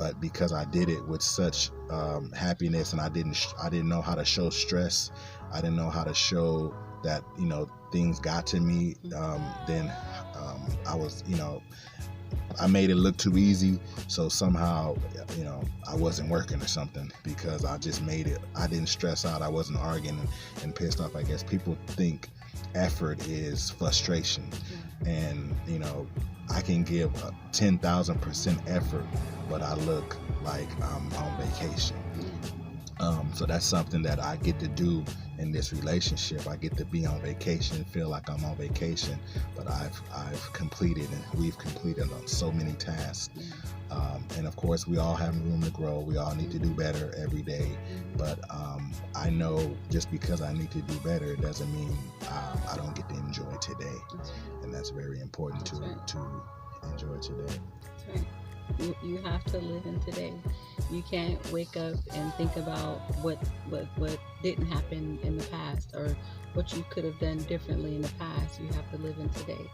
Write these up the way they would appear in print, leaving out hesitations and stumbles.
but because I did it with such happiness, and I didn't know how to show stress, I didn't know how to show that things got to me, then I was I made it look too easy, so somehow I wasn't working or something, because I just made it. I didn't stress out. I wasn't arguing and pissed off. I guess people think effort is frustration, and I can give 10,000% effort, but I look like I'm on vacation. So that's something that I get to do in this relationship. I get to be on vacation, feel like I'm on vacation, but I've completed, and we've completed on so many tasks. And of course, we all have room to grow. We all need to do better every day. But I know just because I need to do better, it doesn't mean I don't get to enjoy today. And that's very important to enjoy today. That's right. You have to live in today. You can't wake up and think about what didn't happen in the past, or what you could have done differently in the past. You have to live in today.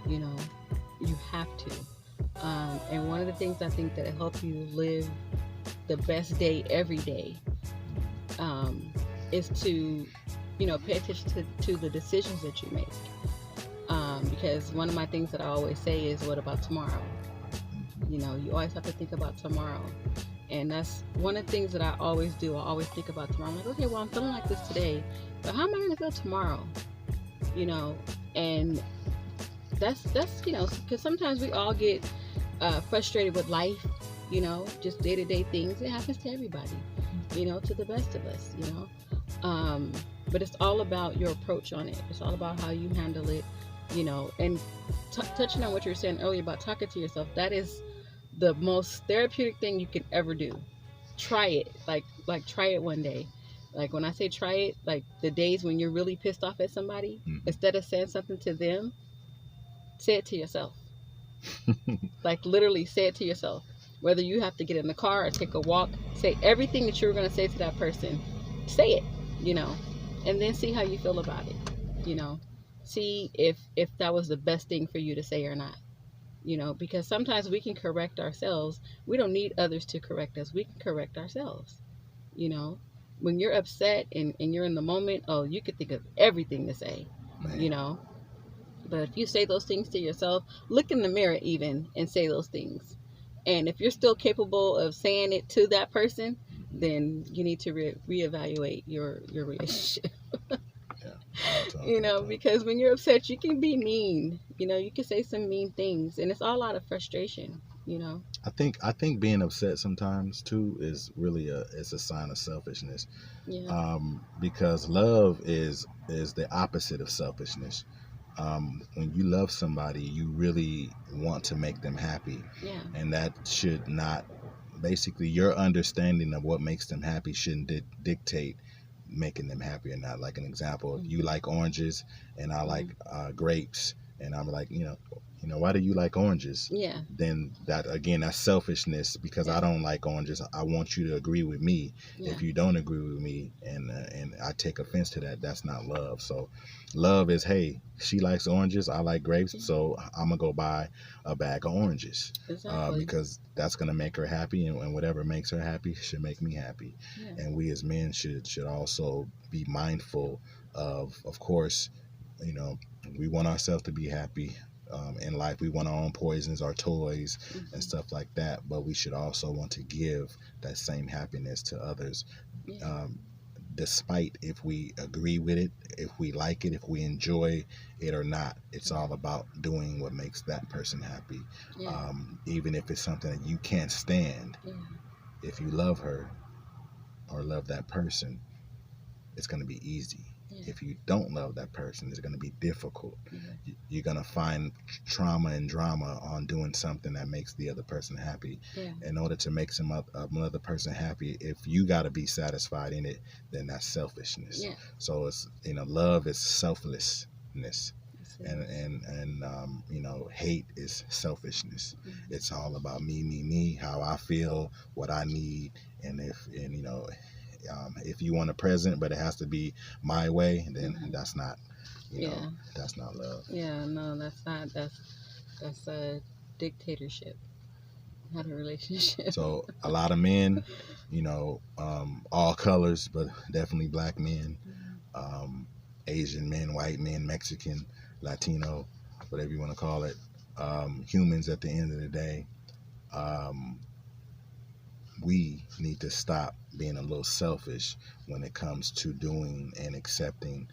You have to. And one of the things I think that help you live the best day every day is to pay attention to the decisions that you make. Because one of my things that I always say is, what about tomorrow? You always have to think about tomorrow. And that's one of the things that I always do. I always think about tomorrow. I'm like, okay, well, I'm feeling like this today, but how am I going to feel tomorrow? And that's because sometimes we all get frustrated with life, just day-to-day things. It happens to everybody, to the best of us, but it's all about your approach on it. It's all about how you handle it, and touching on what you were saying earlier about talking to yourself. That is the most therapeutic thing you can ever do. Try it, like try it one day. Like when I say try it, like the days when you're really pissed off at somebody, instead of saying something to them, say it to yourself. Like literally say it to yourself. Whether you have to get in the car or take a walk, say everything that you were going to say to that person. Say it, and then see how you feel about it. See if that was the best thing for you to say or not. Because sometimes we can correct ourselves. We don't need others to correct us. We can correct ourselves. When you're upset and you're in the moment, you could think of everything to say, Man. But if you say those things to yourself, look in the mirror even and say those things. And if you're still capable of saying it to that person, then you need to reevaluate your relationship. Because when you're upset, you can be mean. You can say some mean things, and it's all out of frustration. I think being upset sometimes too is really a sign of selfishness. Yeah. Because love is the opposite of selfishness. When you love somebody, you really want to make them happy. Yeah. And that should not, basically, your understanding of what makes them happy shouldn't dictate making them happy or not. Like an example, if you like oranges and I like grapes, and I'm like, why do you like oranges? Yeah. Then that's selfishness, because I don't like oranges. I want you to agree with me. Yeah. If you don't agree with me and I take offense to that, that's not love. So love is, hey, she likes oranges, I like grapes, so I'm gonna go buy a bag of oranges. Exactly. Because that's gonna make her happy, and whatever makes her happy should make me happy. Yeah. And we as men should also be mindful of course, we want ourselves to be happy. In life, we want our own poisons, our toys, and stuff like that, but we should also want to give that same happiness to others. Yeah. Despite if we agree with it, if we like it, if we enjoy it or not, it's all about doing what makes that person happy. Yeah. Even if it's something that you can't stand, Yeah. if you love her or love that person, it's going to be easy. Yeah. If you don't love that person, it's going to be difficult. Yeah. You're going to find trauma and drama on doing something that makes the other person happy. Yeah. In order to make another person happy, if you got to be satisfied in it, then that's selfishness. Yeah. So it's, love is selflessness. And hate is selfishness. It's all about me, how I feel, what I need, and if you want a present but it has to be my way, then that's not that's not love. Yeah, no, that's not. That's a dictatorship. Not a relationship. So a lot of men, you know, all colors, but definitely black men, um, Asian men, white men, Mexican, Latino, whatever you want to call it, humans at the end of the day. Um, we need to stop being a little selfish when it comes to doing and accepting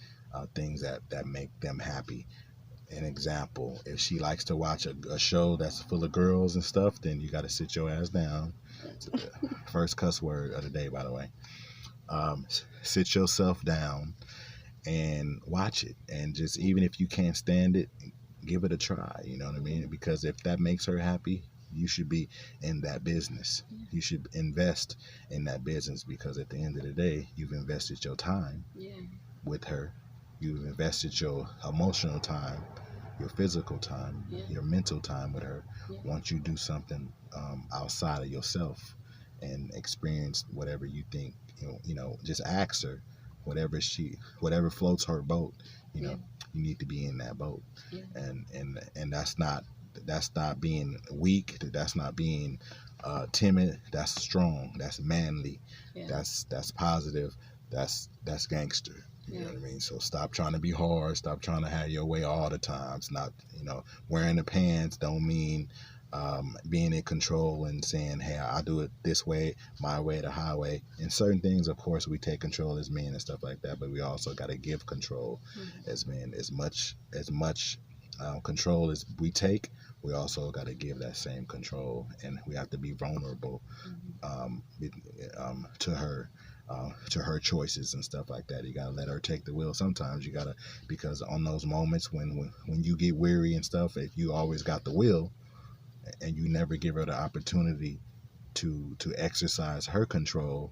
things that make them happy. An example, if she likes to watch a show that's full of girls and stuff, then you got to sit your ass down. First cuss word of the day, by the way. Sit yourself down and watch it, and just, even if you can't stand it, give it a try. You know what I mean? Because if that makes her happy, you should be in that business. You should invest in that business, because at the end of the day, you've invested your time with her. You've invested your emotional time, your physical time, your mental time with her. Once you do something outside of yourself and experience whatever you think, just ask her whatever floats her boat. You need to be in that boat. And that's not being weak. That's not being timid. That's strong. That's manly. That's positive. That's gangster. You know what I mean? So stop trying to be hard. Stop trying to have your way all the time. It's not, wearing the pants don't mean being in control and saying, hey, I do it this way, my way, the highway. In certain things, of course, we take control as men and stuff like that, but we also got to give control as men. As much control as we take, we also got to give that same control, and we have to be vulnerable to her choices and stuff like that. You gotta let her take the wheel. Sometimes you gotta, because on those moments when you get weary and stuff, if you always got the will and you never give her the opportunity to exercise her control,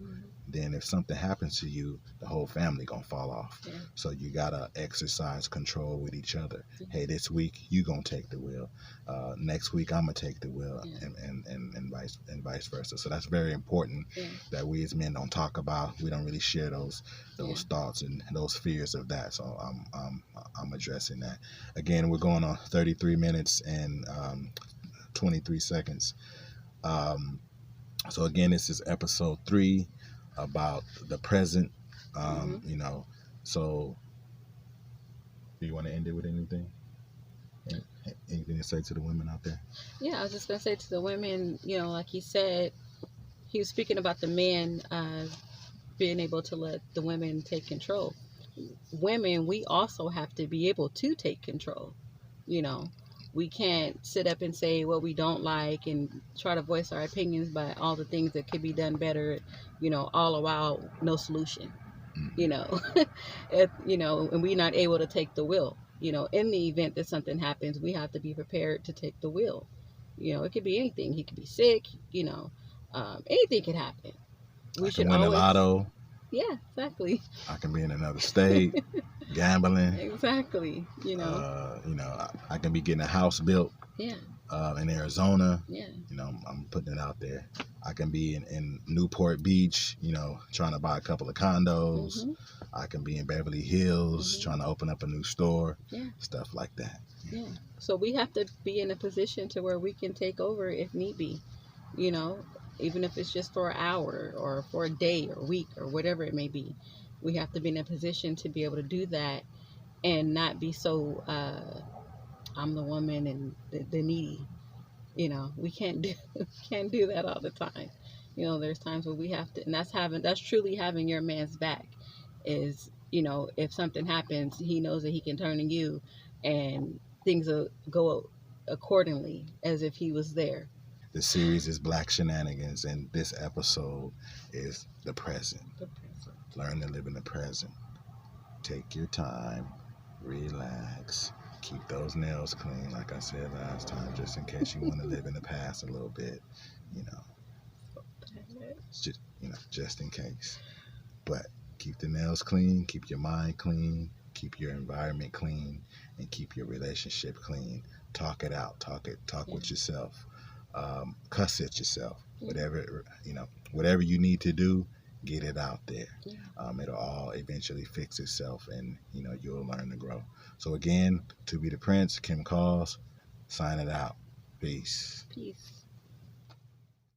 then if something happens to you, the whole family gonna fall off. So you gotta exercise control with each other. Hey, this week you gonna take the wheel. Next week I'm gonna take the wheel, and vice versa. So that's very important that we as men don't talk about. We don't really share those thoughts and those fears of that. So I'm addressing that. Again, we're going on 33 minutes and 23 seconds. So again, this is episode 3 about the present. So do you want to end it with anything? Anything to say to the women out there? Yeah, I was just gonna say to the women, like he said, he was speaking about the men being able to let the women take control. Women, we also have to be able to take control. We can't sit up and say what we don't like and try to voice our opinions by all the things that could be done better, all the while no solution. And we're not able to take the wheel. In the event that something happens, we have to be prepared to take the wheel. It could be anything. He could be sick. Anything could happen. I can win the lotto. Yeah, exactly. I can be in another state, gambling. Exactly. I can be getting a house built. Yeah. In Arizona. Yeah. I'm putting it out there. I can be in Newport Beach, trying to buy a couple of condos. I can be in Beverly Hills, trying to open up a new store. Yeah. Stuff like that. Yeah. So we have to be in a position to where we can take over if need be. Even if it's just for an hour or for a day or week or whatever it may be. We have to be in a position to be able to do that and not be so I'm the woman and the needy. We can't do that all the time. There's times where we have to, and that's truly having your man's back. Is if something happens, he knows that he can turn to you, and things will go accordingly as if he was there. The series is Black Shenanigans, and this episode is the present. Learn to live in the present. Take your time, relax. Keep those nails clean, like I said last time, just in case you want to live in the past a little bit, just in case. But keep the nails clean, keep your mind clean, keep your environment clean, and keep your relationship clean. Talk it out, talk with yourself, cuss at yourself, whatever you need to do, get it out there. It'll all eventually fix itself, and you'll learn to grow. So again, to be the Prince, Kalls, sign it out. Peace.